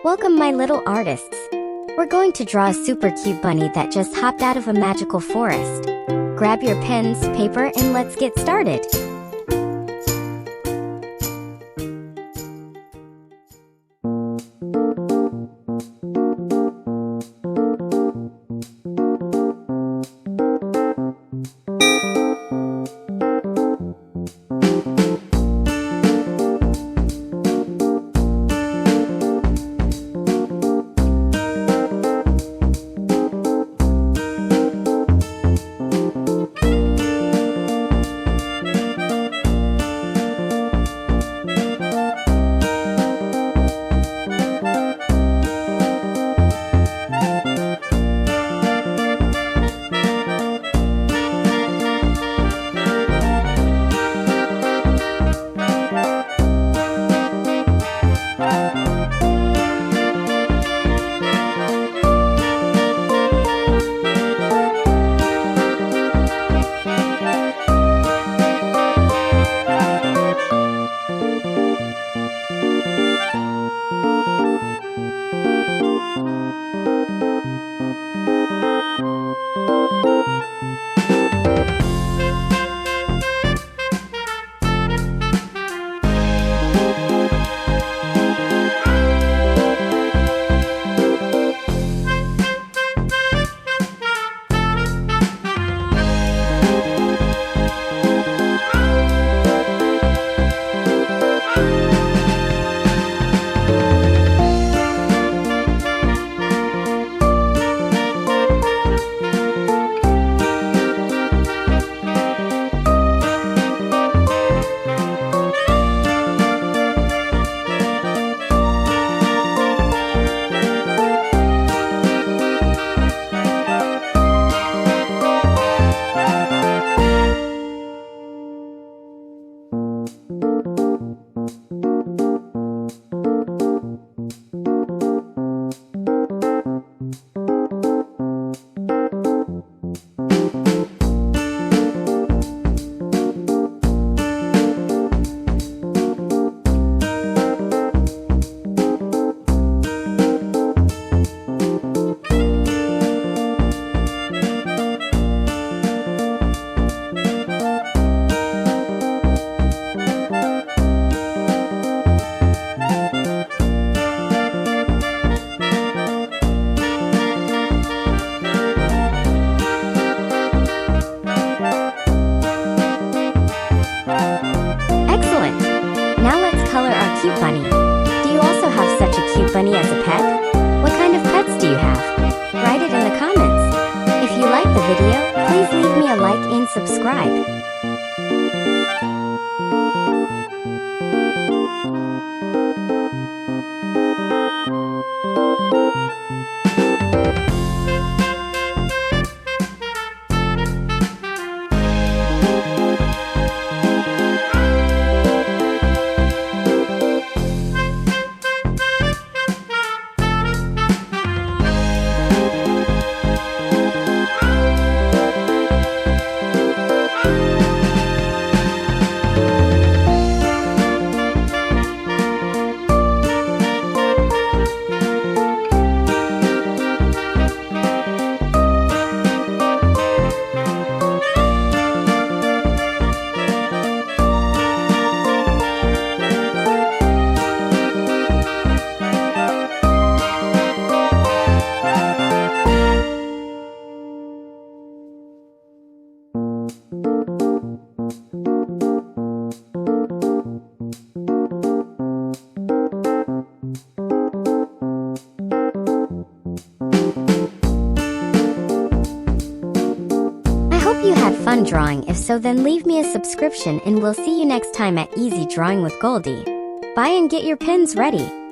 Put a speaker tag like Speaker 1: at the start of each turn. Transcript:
Speaker 1: Welcome my little artists. We're going to draw a super cute bunny that just hopped out of a magical forest. Grab your pens, paper, and let's get started. Cute bunny. Do you also have such a cute bunny as a pet? What kind of pets do you have? Write it in the comments. If you like the video, please leave me a like and subscribe. You had fun drawing. If so, then leave me a subscription and we'll see you next time at Easy Drawing with Goldi. Bye and get your pens ready.